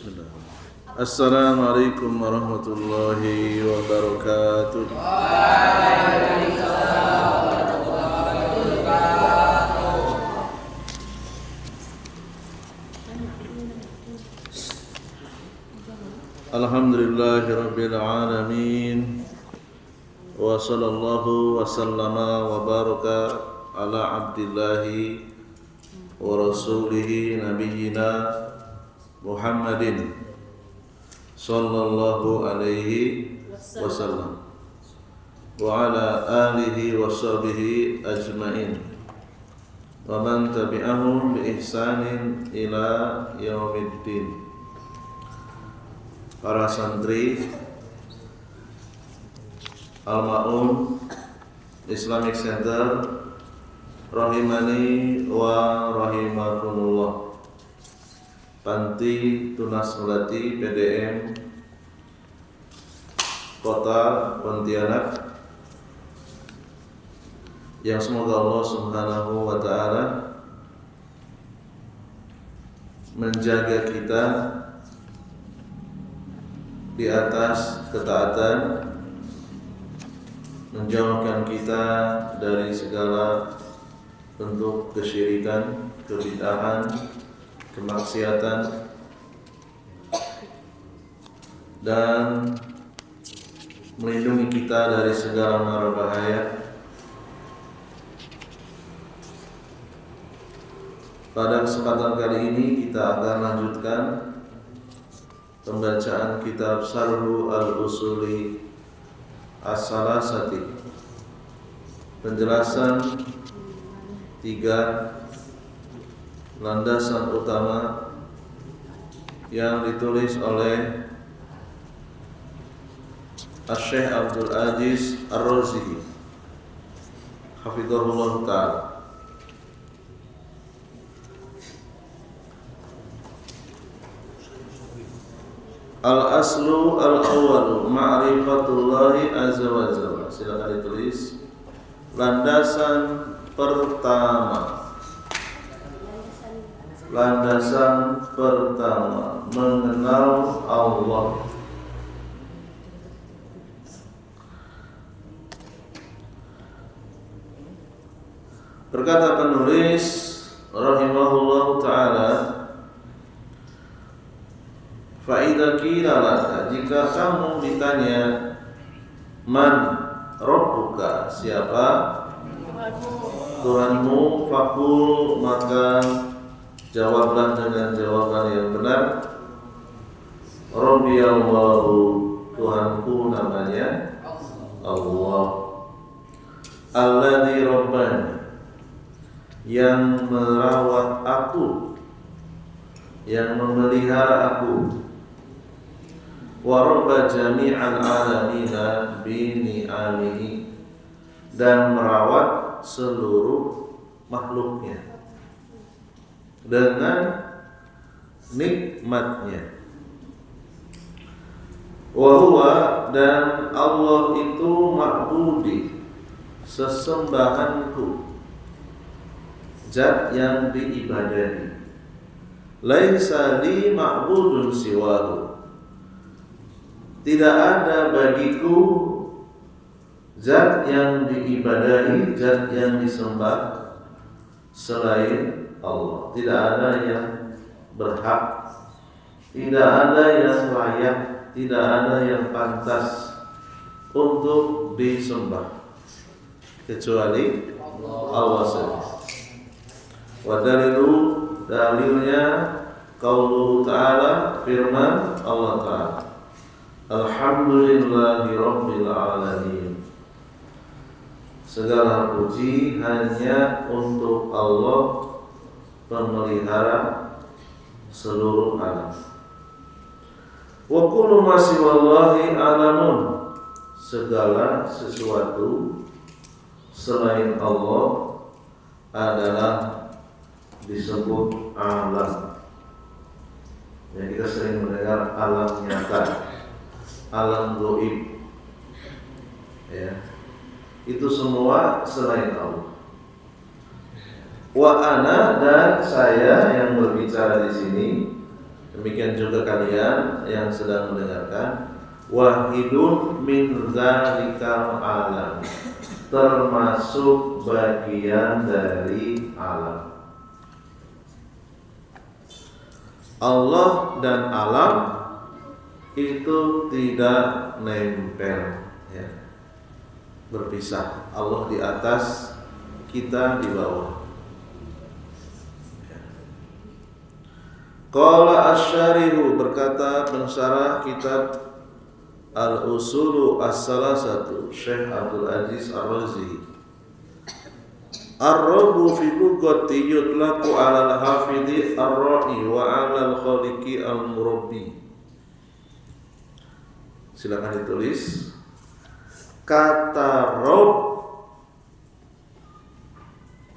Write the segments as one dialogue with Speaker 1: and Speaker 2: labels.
Speaker 1: Bismillah. Assalamualaikum warahmatullahi wabarakatuh. Alhamdulillahirabbil alamin. Wa sallallahu wa sallama wa baraka ala abdillahi wa rasulihi nabiyyina Muhammadin sallallahu alaihi wasallam wa ala alihi wa sahbihi ajmain wa man tabi'ahum bi ihsanin ila yaumiddin. Para santri Al-Ma'un Islamic Center rahimani wa rahimakumullah. Panti Tunas Melati PDM Kota Pontianak, yang semoga Allah Subhanahu wa taala menjaga kita di atas ketaatan, menjauhkan kita dari segala bentuk kesyirikan, kebid'ahan, kemaksiatan, dan melindungi kita dari segala mara bahaya. Pada kesempatan kali ini kita akan lanjutkan pembacaan kitab Syarhu Al-Usuli As-Salasati, penjelasan 3 landasan utama yang ditulis oleh Asy-Syaikh Abdul Aziz Ar-Razi hafizahullah ta'ala. Al-aslu al-awwalu ma'rifatullahi azza wa jalla. Silakan ditulis. Landasan pertama, mengenal Allah. Berkata penulis rahimahullah ta'ala, fa idza qila laka, jika kamu ditanya man rabbuka, siapa Tuhanmu, faqul, maka jawablah dengan jawaban yang benar, Rabbi Allahu, Tuhanku namanya Allah, alladzi rabbani, yang merawat aku, yang memelihara aku, wa rabba jami'al alamina bi ni'amihi, dan merawat seluruh makhluknya dengan nikmatnya. Wa huwa, dan Allah itu ma'budi, sesembahanku, zat yang diibadahi. Laisa li ma'budun siwahu, tidak ada bagiku zat yang diibadahi, zat yang disembah selain Allah. Tidak ada yang berhak, tidak ada yang layak, tidak ada yang pantas untuk disembah kecuali Allah saja. Wa dalilnya qauluhu ta'ala, firman Allah Ta'ala, alhamdulillahi rabbil alamin, segala puji hanya untuk Allah, pemelihara seluruh alam. Wa kullu ma siwallahi alamun, segala sesuatu selain Allah adalah disebut alam. Ya, kita sering mendengar alam nyata, alam gaib. Ya, itu semua selain Allah. Wa ana, dan saya yang berbicara di sini, Demikian juga kalian yang sedang mendengarkan. Wahidun min zalikal alam, termasuk bagian dari alam. Allah dan alam itu tidak nempel, ya, berpisah. Allah di atas, kita di bawah. Qala asy-syarihu, berkata pensyarah kitab Al-Usulu As-Salasatu, Syekh Abdul Aziz Ar-Razi, Ar-Rabbu fi lughati yutlaqu 'ala al-hafidhi ar-ra'i wa 'ala al-khaliqi al-murabbi. Silakan ditulis. Kata Rabb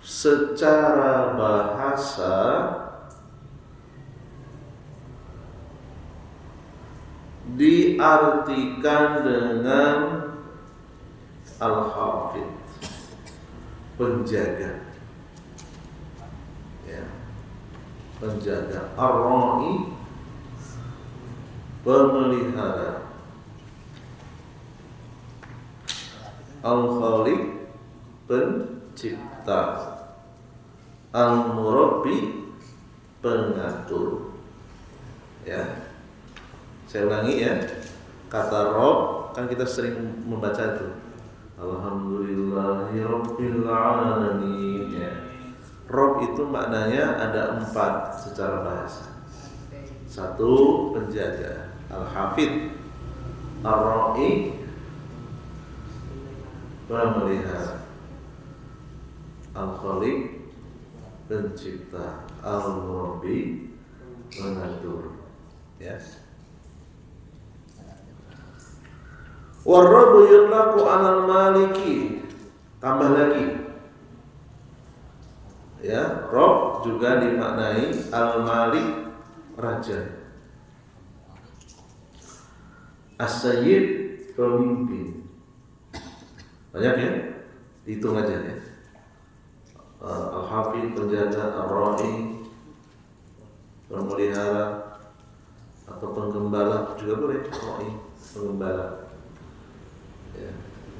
Speaker 1: secara bahasa diartikan dengan al-hafidh, penjaga, ya, penjaga. Ar-ra'i, pemelihara. Al-khaliq, pencipta. Al-murabbi, pengatur. Ya, saya ulangi ya. Kata Rabb, kan kita sering membaca itu, Alhamdulillahirabbil alamin, ya. Rabb itu maknanya ada 4 secara bahasa. 1, penjaga, al-hafidh. Ar-ra'i, pemelihara. Al-khaliq, pencipta. Al-murabbi, mengatur, ya. War-rabbu yutlaqu 'alal maliki, tambah lagi, ya, Rabb juga dimaknai al-malik, raja. As-sayyid, pemimpin. Banyak ya, hitung aja ya. Al-hafidh, penjaga. Ar-ra'i, pemelihara atau penggembala juga boleh. Ar-ra'i, penggembala, ya,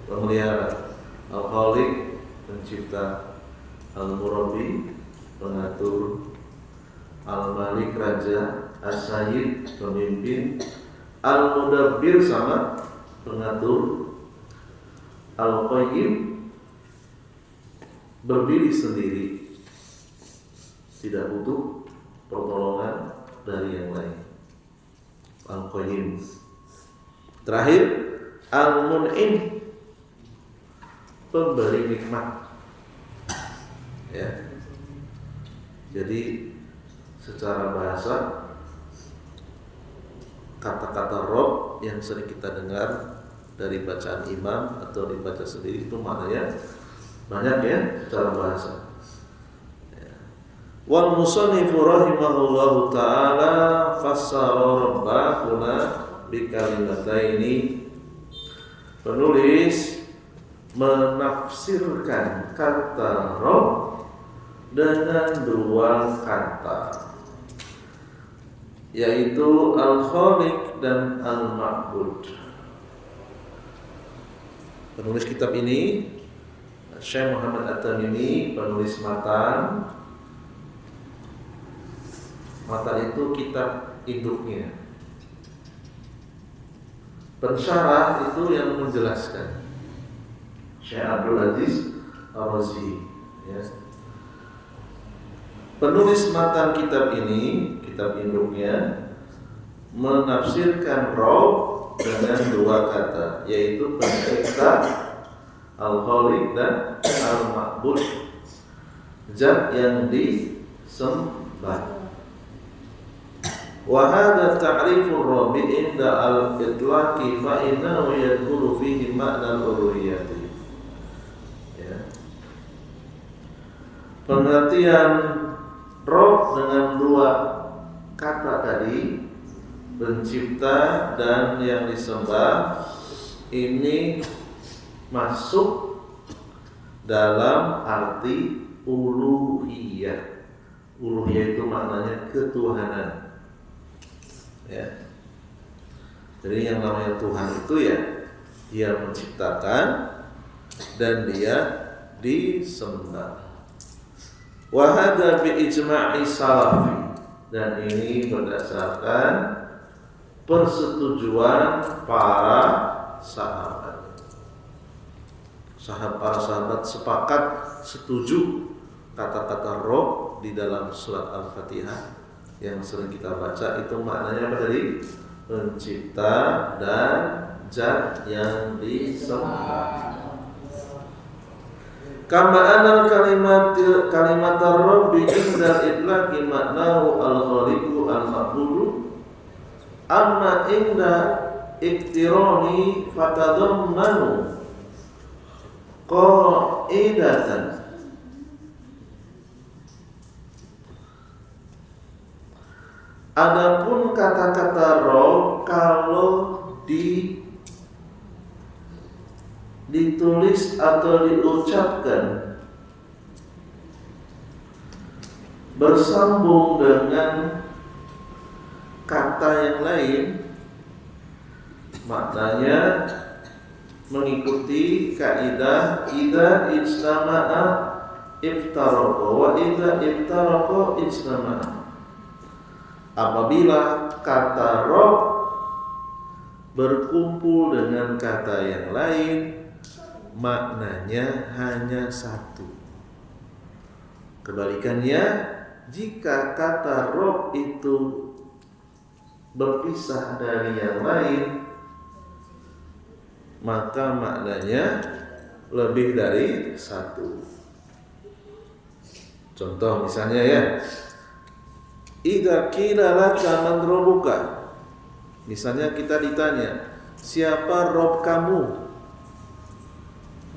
Speaker 1: pemelihara. Al-khaliq, pencipta. Al-murabbi, pengatur. Al-malik, raja. As-sayyid, pemimpin. Al-mudabbir, sama pengatur. Al-qayyim, berdiri sendiri, tidak butuh pertolongan dari yang lain. Al-qayyim. Terakhir, Al-mun'im, pemberi nikmat, ya. Jadi secara bahasa, kata-kata Rabb yang sering kita dengar dari bacaan imam atau dibaca sendiri itu maknanya banyak ya secara bahasa. Ya. Wal musannifu rahimahullahu ta'ala fassara rabbahuna bi kalimataini. Penulis menafsirkan kata Rabb dengan 2 kata, yaitu al-khaliq dan al-ma'bud. Penulis kitab ini Syekh Muhammad At-Tamimi, penulis matan. Matan itu kitab induknya. Pensyarah itu yang menjelaskan, Syekh Abdul Aziz Ar-Razi, ya. Penulis matan kitab ini, kitab induknya, menafsirkan Rabb dengan 2 kata, yaitu pencipta, al-khaliq, dan al-ma'bud, zat yang disembah. Wa hadha ta'rifur Rabbi inda al-itlaqi fa innahu yadkhulu fihi ma'na al-uluhiyyah. Ya. Pengertian Rabb dengan 2 kata tadi, pencipta dan yang disembah, ini masuk dalam arti uluhiyah. Uluhiyah itu maknanya ketuhanan. Ya. Jadi yang namanya Tuhan itu ya Dia menciptakan dan Dia disembah. Wa hadza bi ijma'i salafi, dan ini berdasarkan persetujuan para sahabat. Para sahabat sepakat setuju kata-kata Rabb di dalam surat Al-Fatihah yang sering kita baca itu maknanya apa tadi? Pencipta dan zat yang disembah. Kama anal kalimat Rabbi inda itlaqi maknahu al-khaliqu al-ma'budu, amma inda iktirani fatadammanu qaidatan. Adapun kata-kata Rabb kalau ditulis atau diucapkan bersambung dengan kata yang lain, maknanya mengikuti kaidah idza ijtama'a iftaraqa wa idza iftaraqa ijtama'a. Apabila kata Rabb berkumpul dengan kata yang lain, maknanya hanya satu. Kebalikannya, jika kata Rabb itu berpisah dari yang lain, maka maknanya lebih dari satu. Contoh misalnya ya, idza qila laka man rabbuka. Misalnya kita ditanya, siapa Rabb kamu?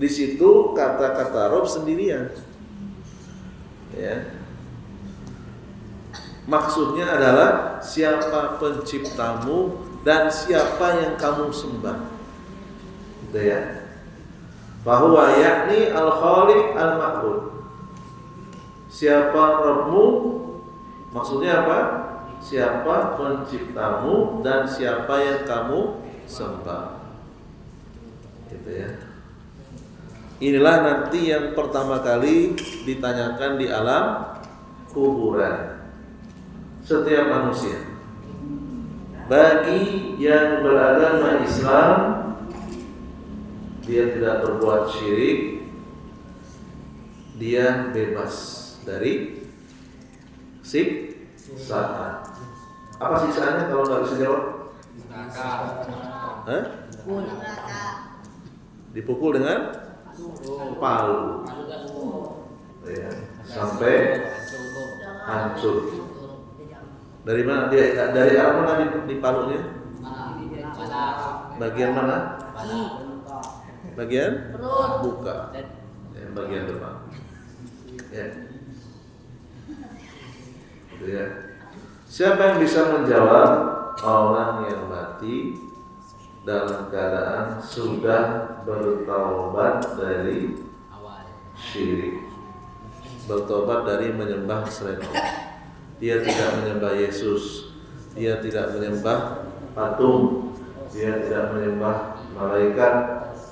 Speaker 1: Di situ kata-kata Rabb sendirian. Ya. Maksudnya adalah siapa penciptamu dan siapa yang kamu sembah. Gitu ya. Bahwa yakni al-khaliq al-ma'bud. Siapa Rabbmu? Maksudnya apa? Siapa penciptamu dan siapa yang kamu sembah. Gitu ya. Inilah nanti yang pertama kali ditanyakan di alam kuburan setiap manusia. Bagi yang beragama Islam, dia tidak berbuat syirik, dia bebas dari siksaan. Apa siksaannya kalau nggak bisa jawab? Dipukul dengan palu, ya, sampai hancur. Dari mana dia? Dari arah mana di palunya? Bagian mana? Bagian buka, ya, bagian depan. Ya. Ya. Siapa yang bisa menjawab orang yang mati dalam keadaan sudah bertaubat dari syirik, bertobat dari menyembah selain Allah. Dia tidak menyembah Yesus, dia tidak menyembah patung, dia tidak menyembah malaikat,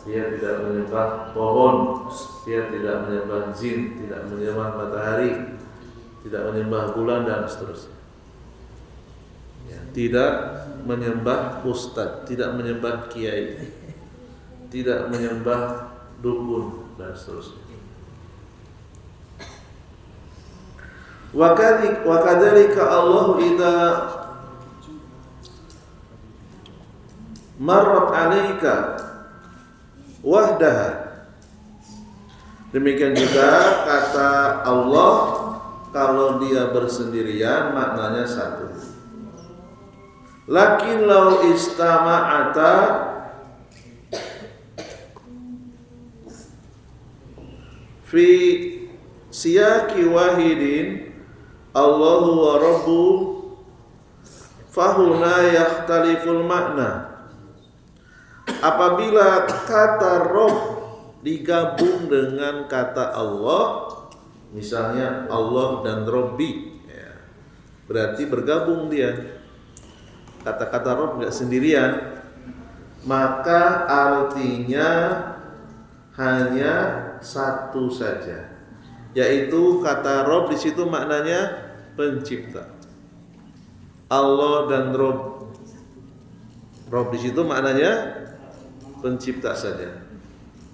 Speaker 1: dia tidak menyembah pohon, dia tidak menyembah jin, tidak menyembah matahari, tidak menyembah bulan dan seterusnya. Ya, tidak menyembah ustadz, tidak menyembah kiai, tidak menyembah dukun dan seterusnya. Wa kadzalika Allah idza marrat 'alaika wahdaha. Demikian juga kata Allah, kalau dia bersendirian maknanya satu. Lakin law istama'ata fi siyaqi wahidin Allahu wa Rabbu fahuna yakhtaliful makna. Apabila kata Rabb digabung dengan kata Allah, misalnya Allah dan Rabbi, ya, berarti bergabung dia. kata-kata Rabb nggak sendirian, maka artinya hanya satu saja, yaitu kata Rabb di situ maknanya pencipta. Allah dan Rabb. Rabb di situ maknanya pencipta saja,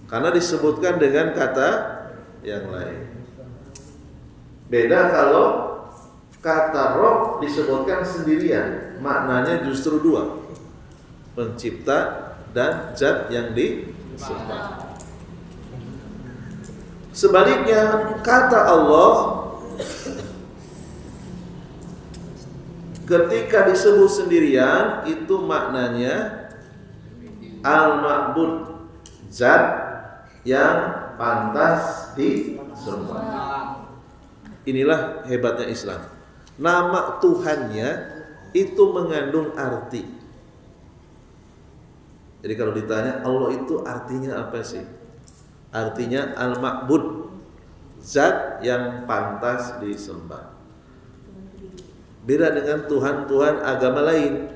Speaker 1: karena disebutkan dengan kata yang lain. Beda kalau kata Rabb disebutkan sendirian, maknanya justru dua, pencipta dan zat yang disembah. Sebaliknya kata Allah ketika disebut sendirian itu maknanya al-ma'bud, zat yang pantas disembah. Inilah hebatnya Islam. Nama Tuhannya itu mengandung arti. Jadi kalau ditanya Allah itu artinya apa sih? Artinya al-ma'bud, zat yang pantas disembah. Beda dengan Tuhan-Tuhan agama lain.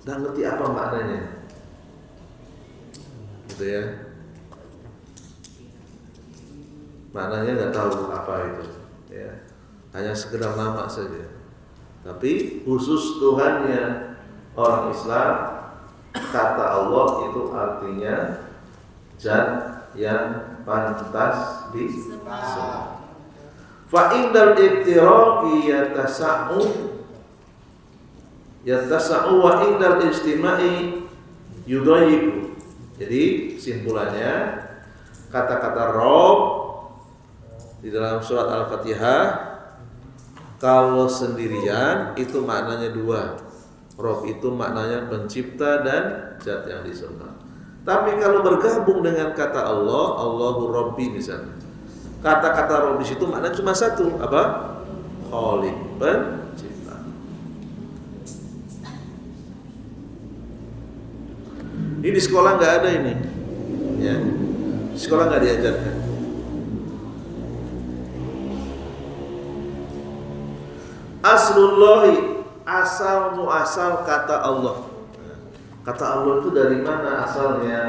Speaker 1: Nggak ngerti apa maknanya, gitu ya. Maknanya nggak tahu apa itu, ya. Hanya sekedar nama saja. Tapi khusus Tuhannya orang Islam, kata Allah itu artinya zat yang pantas disembah. Fa indal iftiraqi yatasa'u wa indal istima'i yudayyibu. Jadi simpulannya kata-kata Rabb di dalam surat Al-Fatihah kalau sendirian itu maknanya dua. Rabb itu maknanya pencipta dan zat yang disembah. Tapi kalau bergabung dengan kata Allah, Allahu Rabbi misalnya, kata-kata Rabb di situ maknanya cuma satu, apa? Khaliq, pencipta. Ini di sekolah nggak ada ini, ya. Di sekolah nggak diajarkan. Aslullahi, asal muasal kata Allah. Kata Allah itu dari mana asalnya?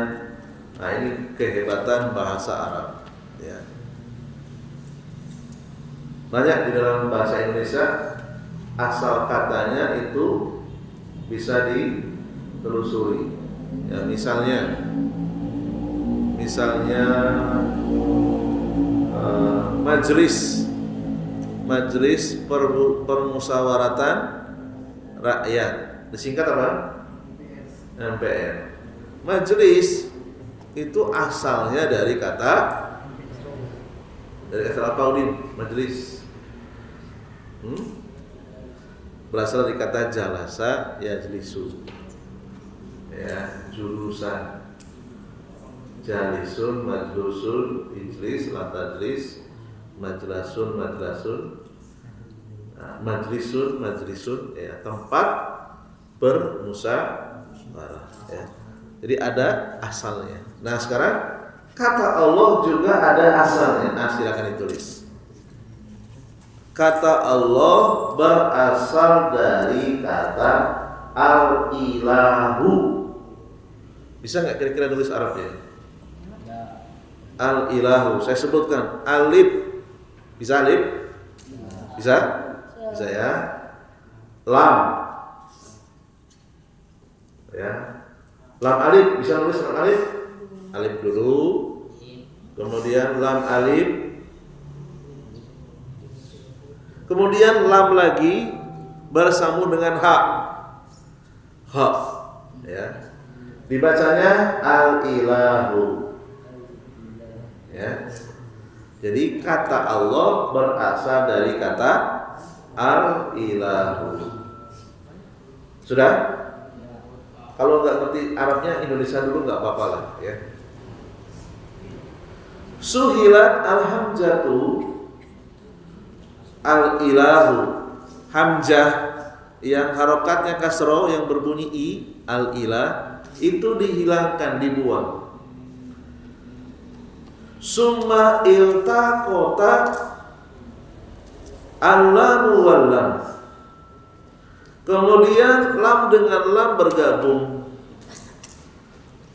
Speaker 1: Nah ini kehebatan bahasa Arab, ya. Banyak di dalam bahasa Indonesia asal katanya itu bisa ditelusuri. Ya, misalnya majelis permusyawaratan rakyat, disingkat apa? MPR. Majelis itu asalnya dari kata apa Udin? Majelis berasal dari kata jalasa yajlisu, ya, jurusan. Jalisun, majlusun, ijlis, latajlis, majlasun, majlisun, ya, tempat bermusyawarah, ya. Jadi ada asalnya. Nah sekarang kata Allah juga ada asalnya. Nah silakan ditulis. Kata Allah berasal dari kata al-ilahu. Bisa nggak kira-kira nulis Arabnya? Al-ilahu. Saya sebutkan alif. Bisa alif? Bisa? Bisa ya. Lam. Ya. Lam alif. Bisa nulis lam alif? Alif dulu. Kemudian lam alif. Kemudian lam lagi bersambung dengan ha. Ha. Ya. Dibacanya al-ilahu. Ya. Jadi kata Allah berasal dari kata al-ilahu. Sudah? Kalau nggak ngerti Arabnya Indonesia dulu nggak apa-apa lah, ya. Suhilat al-hamzatu al-ilahu. Hamzah yang harokatnya kasroh yang berbunyi i, al-ilah, itu dihilangkan, dibuang. Summa iltaqota al-lamu wal-lam. Kemudian lam dengan lam bergabung.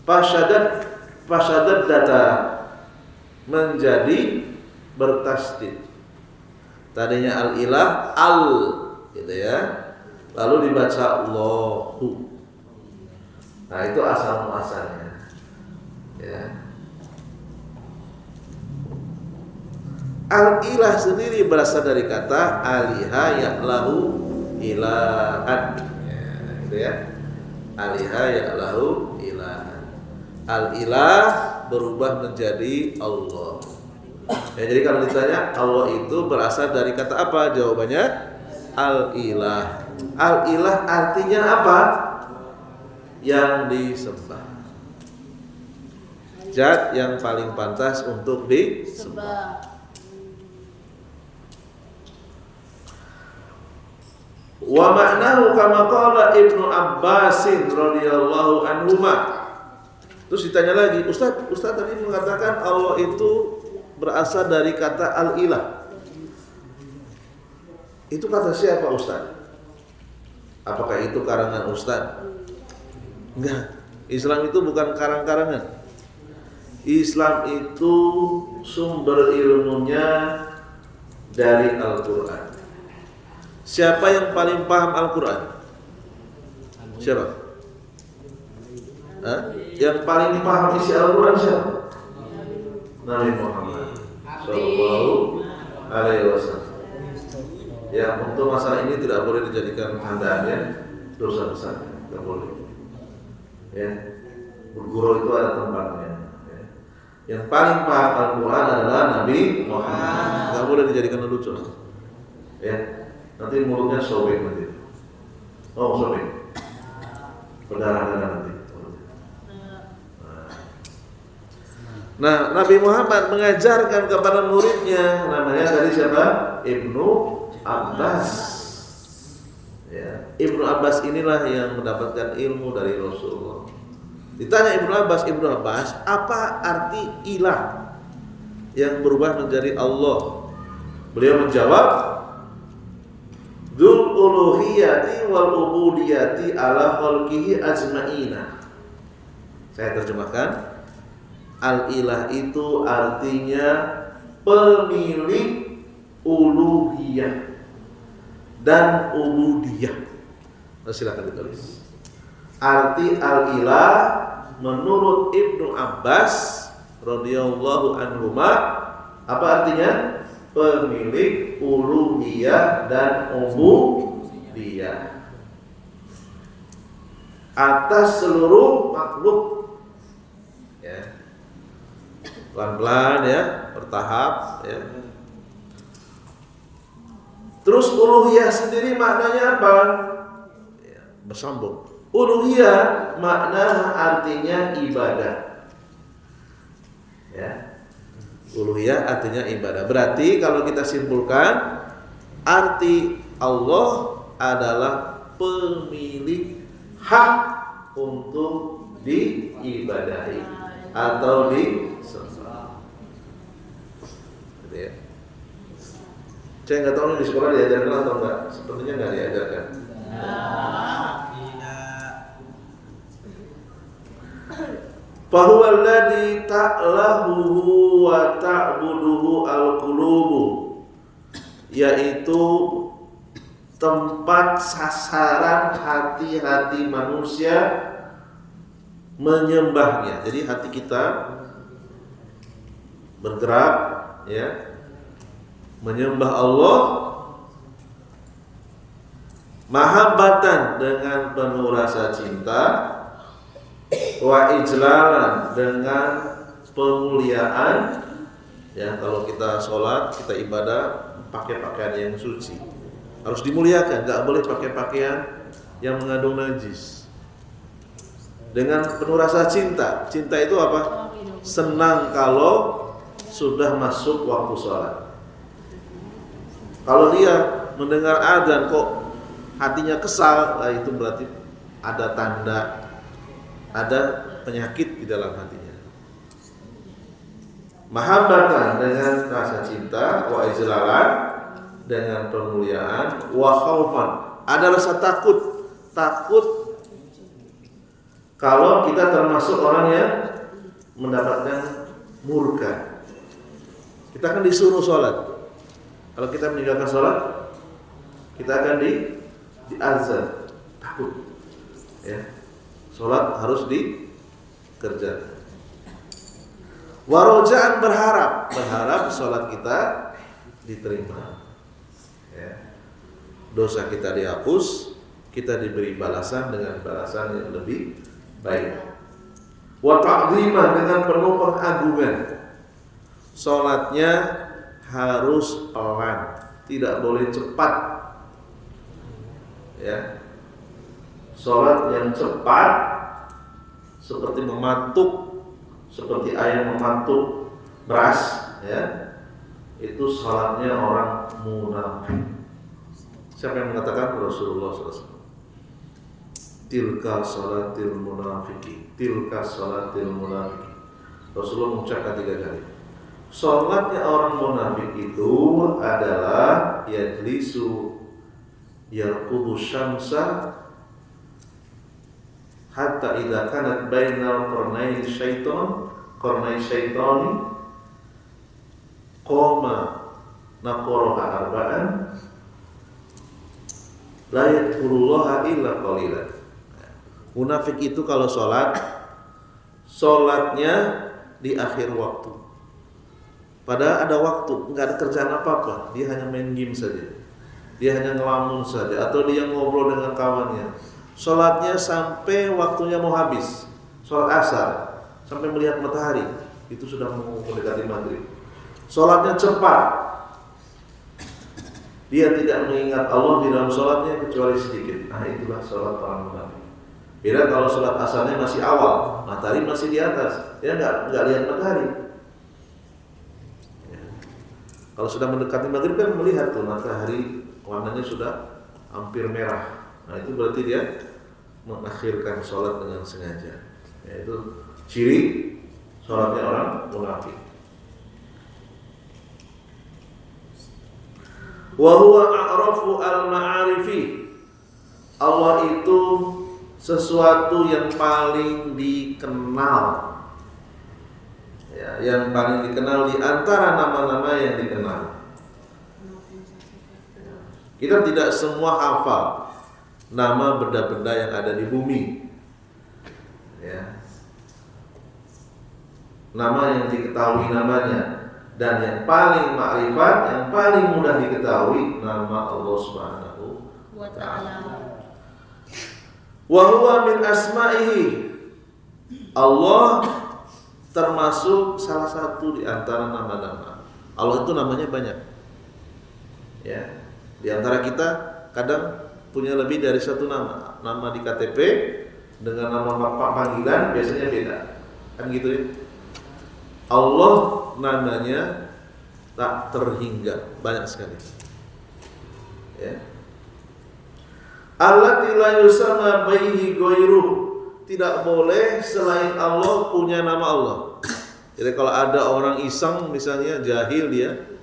Speaker 1: Fasyadat data menjadi bertasdid. Tadinya al-ilah al gitu ya. Lalu dibaca Allahu. Nah, itu asal muasalnya. Ya. Al-ilah sendiri berasal dari kata aliha ya'lahu ilahan. Ya, gitu ya. Aliha ya'lahu ilahan. Al-ilah berubah menjadi Allah. Ya, jadi kalau ditanya Allah itu berasal dari kata apa? Jawabannya al-ilah. Al-ilah artinya apa? Yang disembah. Zat yang paling pantas untuk disembah. Wa ma'nahu kama qala Ibnu Abbasin radhiyallahu anhuma. Terus ditanya lagi, Ustaz tadi mengatakan Allah itu berasal dari kata al-ilah. Itu kata siapa Ustaz? Apakah itu karangan Ustaz? Enggak. Islam itu bukan karang-karangan. Islam itu sumber ilmunya dari Al-Quran. Siapa yang paling paham Al-Quran? Siapa? Yang paling paham isi Al-Quran siapa? Nabi Muhammad Sallallahu Alaihi Wasallam. Ya, untuk masalah ini tidak boleh dijadikan candaan ya, dosa besar, tidak boleh. Ya, berguru itu ada tempatnya. Ya. Yang paling paham Al-Quran adalah Nabi Muhammad. Tidak boleh dijadikan lucu. Ya, nanti mulutnya sobek nanti. Oh, sobek. Berdarah-darah nanti. Nah, Nabi Muhammad mengajarkan kepada muridnya, namanya tadi siapa? Ibnu Abbas. Ya, Ibnu Abbas inilah yang mendapatkan ilmu dari Rasulullah. Ditanya Ibnu Abbas, apa arti ilah yang berubah menjadi Allah? Beliau menjawab, dzul uluhiyati wal ubudiyati ala khalqihi ajma'ina. Saya terjemahkan. Al-ilah itu artinya pemilik uluhiyah dan ubudiyah. Nah, silakan ditulis. Arti al-ilah menurut Ibnu Abbas radhiyallahu anhuma apa artinya? Pemilik uluhiyah dan ubudiyah atas seluruh makhluk. Ya. Pelan-pelan ya, bertahap ya. Terus uluhiyah sendiri maknanya apa? Ya, bersambung. Uluhiyah makna artinya ibadah. Ya. Uluhiyah artinya ibadah. Berarti kalau kita simpulkan arti Allah adalah pemilik hak untuk diibadahi atau disembah. Ya. Saya nggak tahu di sekolah diajarkan atau enggak. Sepertinya nggak diajarkan. Fahuwa alladhi ta'lahuhu wa ta'buduhu al-qulubu, yaitu tempat sasaran hati-hati manusia menyembahnya. Jadi hati kita bergerak ya menyembah Allah mahabbatan dengan penuh rasa cinta, wa ijlalan dengan pemuliaan. Ya, kalau kita sholat, kita ibadah pakai pakaian yang suci, harus dimuliakan, nggak boleh pakai pakaian yang mengandung najis. Dengan penuh rasa cinta. Cinta itu apa? Senang kalau sudah masuk waktu sholat. Kalau dia mendengar adzan kok hatinya kesal, nah itu berarti ada tanda ada penyakit di dalam hatinya. Mahabbatan dengan rasa cinta, wa ijlalan dengan pemuliaan, wa khaufan Ada rasa takut kalau kita termasuk orang yang mendapatkan murka. Kita akan disuruh sholat. Kalau kita meninggalkan sholat, kita akan diazab. Takut. Ya. Sholat harus dikerjakan. Warojaan berharap sholat kita diterima. Ya. Dosa kita dihapus, kita diberi balasan dengan balasan yang lebih baik. Wa ta'zimah, dengan penuh pengagungan. Sholatnya harus pelan, tidak boleh cepat. Ya. Sholat yang cepat seperti mematuk, seperti ayam mematuk beras, ya, itu sholatnya orang munafik. Siapa yang mengatakan? Rasulullah SAW. Tilka sholatil munafiki, tilka sholatil munafiki. Rasulullah mengucapkan 3 kali. Sholatnya orang munafik itu adalah yajlisu yarqudu syamsa hatta idza kanat bainal qarnai syaitani qoma naqaraha arba'an la yadhkurullaha illa qalilan. Munafik itu kalau sholatnya di akhir waktu. Padahal ada waktu, nggak ada kerjaan apa-apa, dia hanya main game saja, dia hanya ngelamun saja, atau dia ngobrol dengan kawannya. Sholatnya sampai waktunya mau habis, sholat asar, sampai melihat matahari, itu sudah mau mendekati maghrib. Sholatnya cepat, dia tidak mengingat Allah di dalam sholatnya kecuali sedikit. Nah, itulah sholat orang munafik. Beda kalau sholat asarnya masih awal, matahari masih di atas, dia nggak lihat matahari. Ya. Kalau sudah mendekati maghrib kan melihat tuh matahari warnanya sudah hampir merah. Nah, itu berarti dia mengakhirkan sholat dengan sengaja. Yaitu ciri sholatnya orang munafik. Wa huwa a'rafu al-ma'arifi. Allah itu sesuatu yang paling dikenal. Ya, yang paling dikenal di antara nama-nama yang dikenal. Kita tidak semua hafal nama benda-benda yang ada di bumi. Ya. Nama yang diketahui namanya, dan yang paling makrifat, yang paling mudah diketahui nama Allah Subhanahu wa ta'ala. Wa huwa min asma'ihi. Allah termasuk salah satu di antara nama-nama. Allah itu namanya banyak. Ya. Di antara kita kadang punya lebih dari satu nama. Nama di KTP dengan nama panggilan biasanya beda. Kan gitu ya. Allah namanya tak terhingga, banyak sekali. Ya. Allati la yusamma bihi ghairuh. Tidak boleh selain Allah punya nama Allah. Jadi kalau ada orang iseng misalnya jahil, dia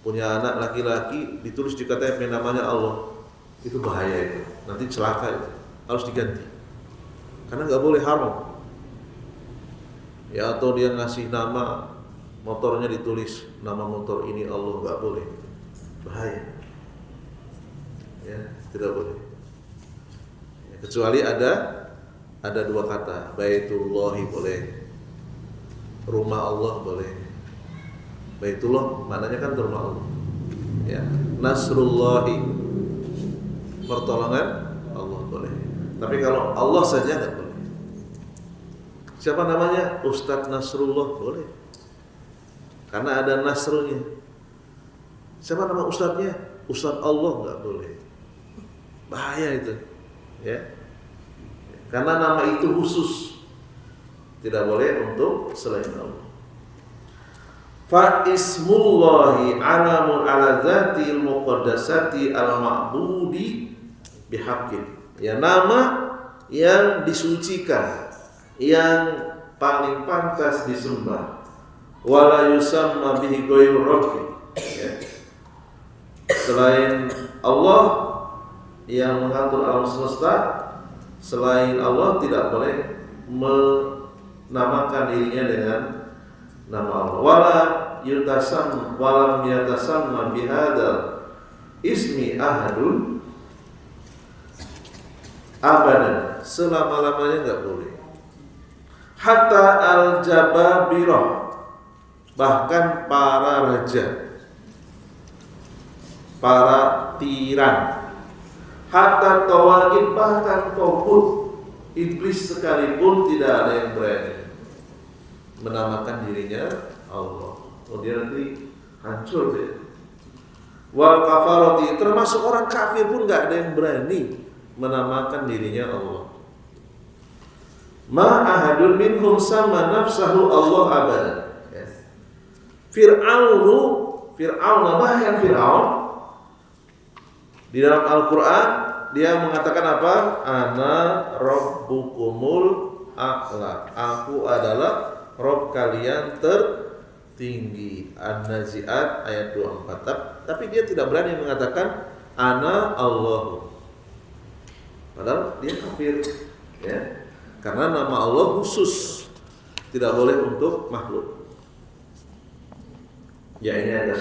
Speaker 1: punya anak laki-laki ditulis di KTP namanya Allah, itu bahaya itu. Nanti celaka itu. Harus diganti. Karena nggak boleh haram. Ya, atau dia ngasih nama motornya ditulis nama motor ini Allah, nggak boleh. Bahaya. Ya, tidak boleh. Ya, kecuali ada dua kata, Baitullahi boleh, rumah Allah boleh. Baitullah maknanya kan rumah Allah. Ya, Nasrullahi, pertolongan Allah boleh. Tapi kalau Allah saja nggak boleh. Siapa namanya? Ustadz Nasrullah boleh, karena ada Nasrunya. Siapa nama ustadznya? Ustadz Allah nggak boleh. Bahaya itu, ya. Karena nama itu khusus, tidak boleh untuk selain Allah. Fa ismullahi alamun ala dzatil muqaddasati al-ma'budi bihaqqin. Ya, nama yang disucikan, yang paling pantas disembah. Wala yusamma bihi ghairu rabbi. Ya. Selain Allah yang mengatur alam semesta selain Allah tidak boleh menamakan dirinya dengan nama Allah. Walam yatasamma bihadzal ismi ahadun abadan, selama-lamanya enggak boleh. Hatta al-jababirah, bahkan para raja, para tiran, hatta tawagib, bahkan togut, iblis sekalipun tidak ada yang berani menamakan dirinya Allah. Oh, dia nanti hancur dia. Wal kafarati, termasuk orang kafir pun nggak ada yang berani menamakan dirinya Allah. Ma ahadun minhum sama nafsahu Allah abadan. Fir'aun, bahkan Fir'aun di dalam Al-Quran dia mengatakan apa? Ana rabbukumul a'la, aku adalah Rob kalian tertinggi. An-Nazi'at ayat 24. Tapi dia tidak berani mengatakan ana Allah, padahal dia kafir, ya. Karena nama Allah khusus, tidak boleh untuk makhluk. Ya, ini agak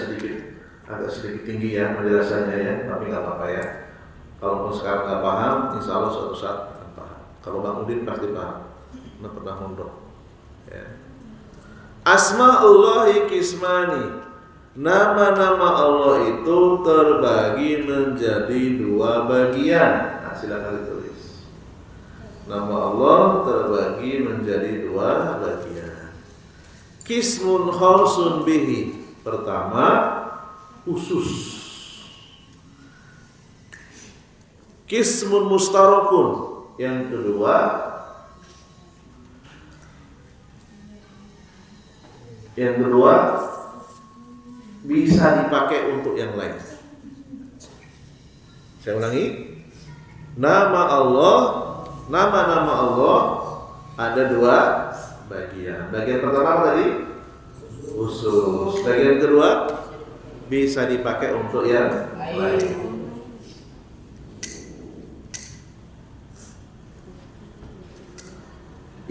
Speaker 1: sedikit tinggi ya penjelasannya ya, tapi nggak apa-apa ya. Kalaupun sekarang nggak paham, insya Allah suatu saat akan paham. Kalau Bang Udin pasti paham, karena pernah mondok. Ya. Asma'ullahi kismani, nama-nama Allah itu terbagi menjadi dua bagian. Nah, silakan ditulis. Nama Allah terbagi menjadi dua bagian. Kismun khawsun bihi, pertama khusus. Kismun mustarakun, yang kedua bisa dipakai untuk yang lain. Saya ulangi, nama-nama Allah ada dua bagian. Bagian pertama apa tadi? Khusus. Bagian kedua bisa dipakai untuk yang lain.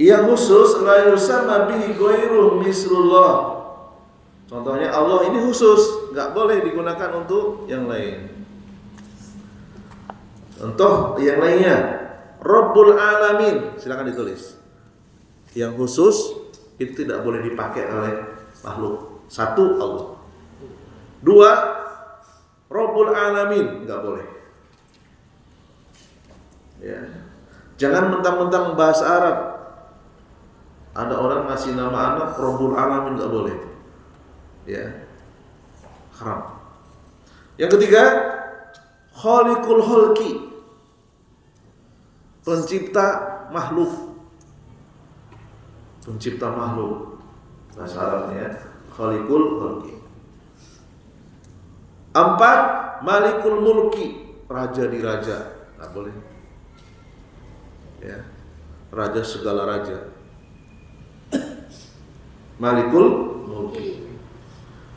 Speaker 1: Yang khusus la yusamma bihi ghairu misrullah. Contohnya Allah ini khusus, nggak boleh digunakan untuk yang lain. Contoh yang lainnya, Rabbul Alamin, silakan ditulis. Yang khusus itu tidak boleh dipakai oleh makhluk. Satu, Allah. Dua, Rabbul Alamin, nggak boleh. Ya. Jangan mentang-mentang bahasa Arab. Ada orang ngasih nama anak Rabbul Alamin, nggak boleh. Ya, haram. Yang ketiga, Khaliqul Khalqi, pencipta makhluk. Pencipta makhluk, bahasa Arabnya Khaliqul Khalqi. Empat, Malikul Mulki, raja di raja, nggak boleh. Ya, raja segala raja. Malikul Mulki,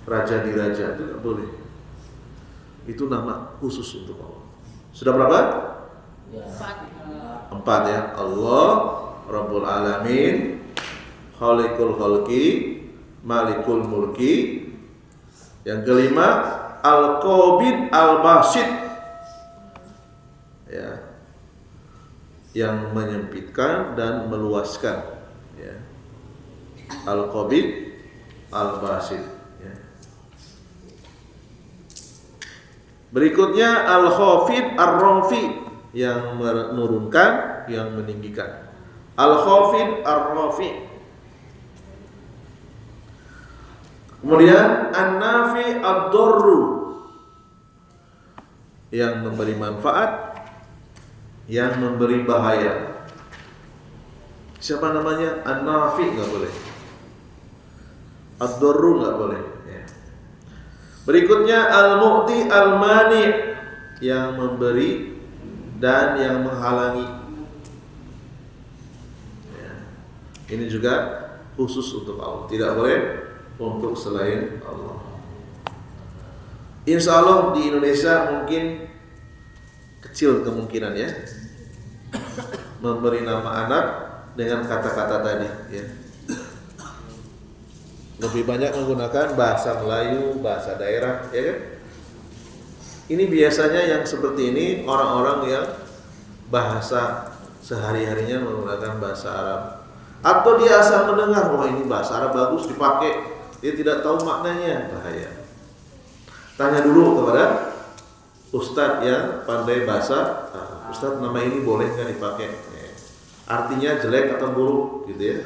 Speaker 1: raja di raja, itu tidak boleh. Itu nama khusus untuk Allah. Sudah berapa? Empat ya. Allah, Rabbul Alamin, Khaliqul Khalqi, Malikul Mulki. Yang kelima, Al-Qabid Al-Basit, ya, yang menyempitkan dan meluaskan, ya. Al-Qabid Al-Basit, ya. Berikutnya Al-Khafid Ar-Rafi, yang menurunkan, yang meninggikan. Al-Khafid Ar-Rafi. Kemudian An-Nafi Ad-Darru, yang memberi manfaat, yang memberi bahaya. Siapa namanya? An-Nafi enggak boleh. Ad-Darru enggak boleh, ya. Berikutnya Al-Mu'ti Al-Mani, yang memberi dan yang menghalangi, ya. Ini juga khusus untuk Allah, tidak boleh untuk selain Allah. Insya Allah di Indonesia mungkin kecil kemungkinan ya memberi nama anak dengan kata-kata tadi ya. Lebih banyak menggunakan bahasa Melayu, bahasa daerah ya kan. Ini biasanya yang seperti ini orang-orang yang bahasa sehari-harinya menggunakan bahasa Arab, atau dia asal mendengar, wah ini bahasa Arab bagus dipakai, dia tidak tahu maknanya, bahaya. Tanya dulu kepada ustadz yang pandai bahasa Arab. Ustadz, nama ini boleh nggak dipakai? Artinya jelek atau buruk gitu ya.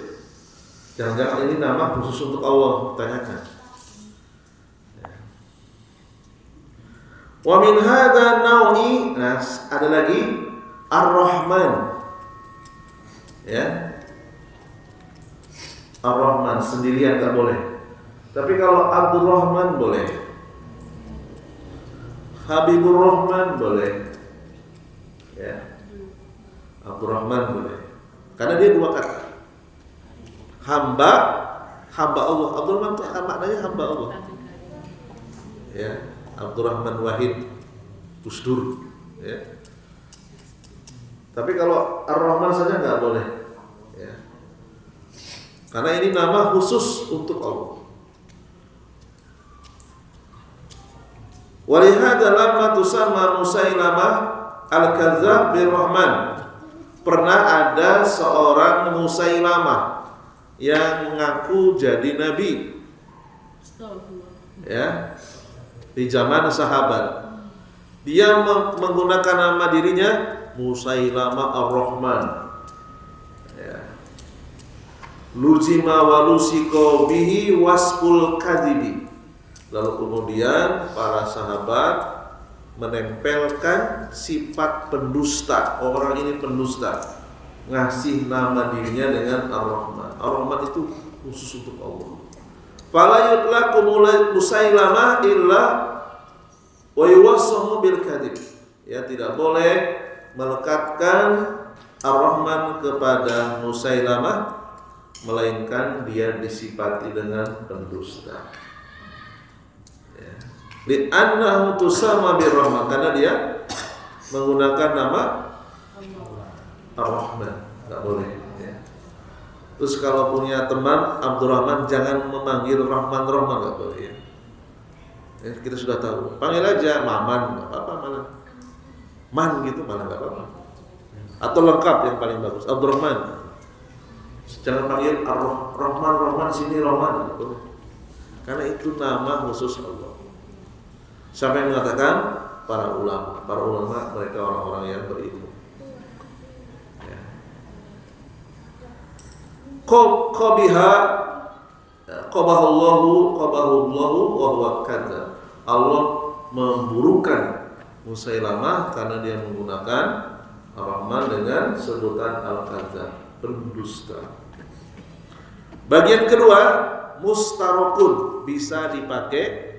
Speaker 1: Jangan-jangan ini nama khusus untuk Allah, tanyakan. Wa min hadza naui, nah ada lagi Ar-Rahman. Ya. Ar-Rahman sendirian tak boleh. Tapi kalau Abdurrahman boleh. Habibur Rahman boleh. Ya. Abdurrahman boleh. Karena dia dua kata. Hamba Allah. Abdurrahman itu maknanya hamba Allah. Ya, Abdurrahman Wahid Gusdur. Ya. Tapi kalau Ar-Rahman saja nggak boleh. Ya. Karena ini nama khusus untuk Allah. Walihada lamma tusamma Musailamah Al-Kadzdzab bir-Rahman. Pernah ada seorang Musailamah yang mengaku jadi nabi, ya, di zaman sahabat. Dia menggunakan nama dirinya Musailamah Ar-Rahman. Ya. Luzima walusiko bihi wasful kadibi. Lalu kemudian para sahabat menempelkan sifat pendusta. Orang ini pendusta. Ngasih nama dirinya dengan Ar-Rahman. Ar-Rahman itu khusus untuk Allah. Fala yutlaqu Musailamah illa wa yuwassamu bil kadhib. Ya, tidak boleh melekatkan Ar-Rahman kepada Musailamah melainkan dia disifati dengan pendusta. Ya. Li'annahu tusama bir-Rahman, karena dia menggunakan nama Ar-Rahman, nggak boleh. Ya. Terus kalau punya teman Abdurrahman, jangan memanggil Rahman nggak boleh. Ya. Ya, kita sudah tahu. Panggil aja Maman, nggak apa-apa malah. Man gitu malah nggak apa-apa. Atau lengkap yang paling bagus Abdurrahman. Jangan panggil Rahman sini Rahman, nggak boleh. Karena itu nama khusus Allah. Sampai mengatakan para ulama mereka orang-orang yang berilmu. Qabahullahu wa huwa kadzdzab. Allah memburukan Musailamah karena dia menggunakan Ar-Rahman dengan sebutan Al-Kadzdzab, pendusta. Bagian kedua, mustarokun, bisa dipakai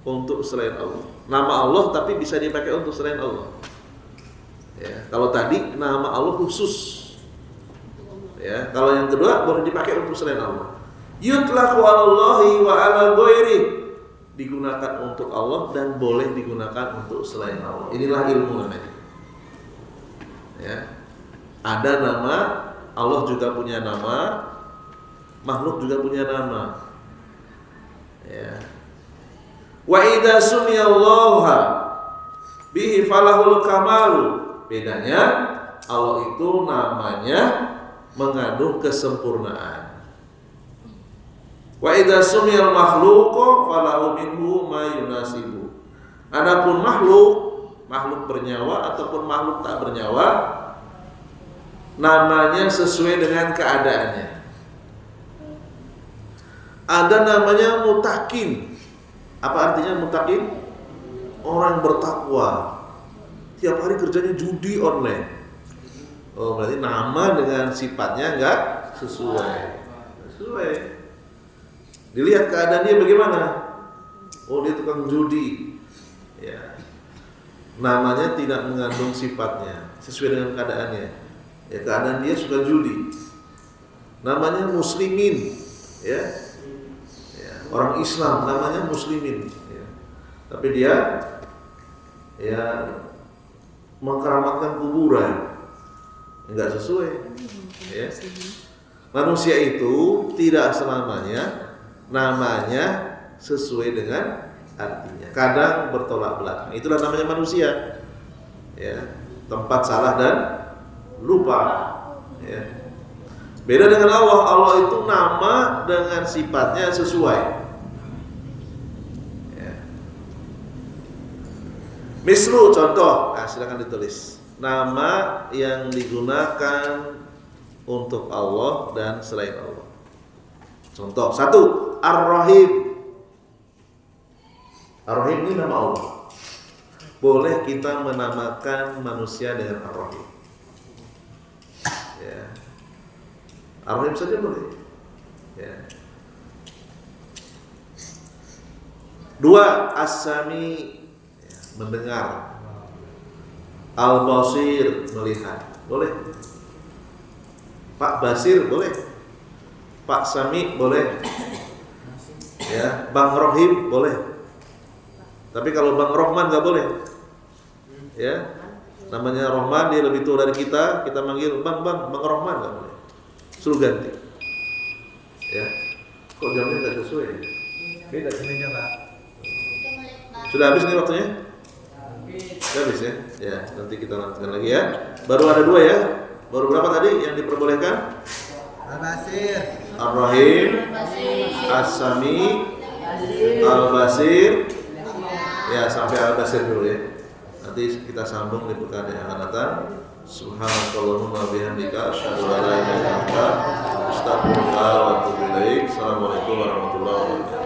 Speaker 1: untuk selain Allah. Nama Allah tapi bisa dipakai untuk selain Allah. Ya, kalau tadi nama Allah khusus. Ya, kalau yang kedua boleh dipakai untuk selain Allah. Yutlaqu 'alallahi wa 'ala ghairi, digunakan untuk Allah dan boleh digunakan untuk selain Allah. Inilah ilmu namanya. Ya. Ada nama, Allah juga punya nama, makhluk juga punya nama. Ya. Wa idza sumiyallaha bihi falahul kamalu. Bedanya Allah itu namanya mengandung kesempurnaan. Wa idza sumiyal makhluqu falahu minhu ma yunasibu. Adapun makhluk bernyawa ataupun makhluk tak bernyawa, namanya sesuai dengan keadaannya. Ada namanya mutakin. Apa artinya mutakin? Orang bertakwa. Tiap hari kerjanya judi online. Oh, berarti nama dengan sifatnya enggak sesuai. Dilihat keadaan dia bagaimana. Oh, dia tukang judi. Ya. Namanya tidak mengandung sifatnya sesuai dengan keadaannya. Ya, keadaan dia suka judi. Namanya muslimin. Ya. Orang Islam namanya muslimin. Ya. Tapi dia ya mengkeramatkan kuburan, enggak sesuai. Ya. Manusia itu tidak selamanya namanya sesuai dengan artinya. Kadang bertolak belakang. Itulah namanya manusia. Ya, tempat salah dan lupa. Ya. Beda dengan Allah. Allah itu nama dengan sifatnya sesuai. Ya. Mislu contoh, silakan ditulis. Nama yang digunakan untuk Allah dan selain Allah. Contoh, 1, Ar-Rahim. Ar-Rahim ini nama Allah. Boleh kita menamakan manusia dengan Ar-Rahim. Ya. Ar-Rahim saja boleh. Ya. 2, As-Sami, ya, mendengar. Al-Basir, melihat. Boleh. Pak Basir boleh. Pak Sami boleh. Ya, Bang Rohim boleh. Tapi kalau Bang Rohman nggak boleh. Ya, namanya Rohman, dia lebih tua dari kita manggil Bang Rohman nggak boleh. Suruh ganti. Ya, kok jamnya nggak sesuai? Beda ini Pak. Sudah habis nih waktunya? Sudah habis ya? Ya, nanti kita lanjutkan lagi ya. Baru ada 2 ya. Baru berapa tadi yang diperbolehkan?
Speaker 2: Al-Basir,
Speaker 1: Ar-Rahim, As-Sami, Al-Basir. Ya, sampai Al-Basir dulu ya. Nanti kita sambung di pekan yang akan datang. Subhanallahumma wa bihamdika asyhadu an la ilaha illa anta astaghfiruka wa atubu ilaik. Assalamualaikum warahmatullahi wabarakatuh.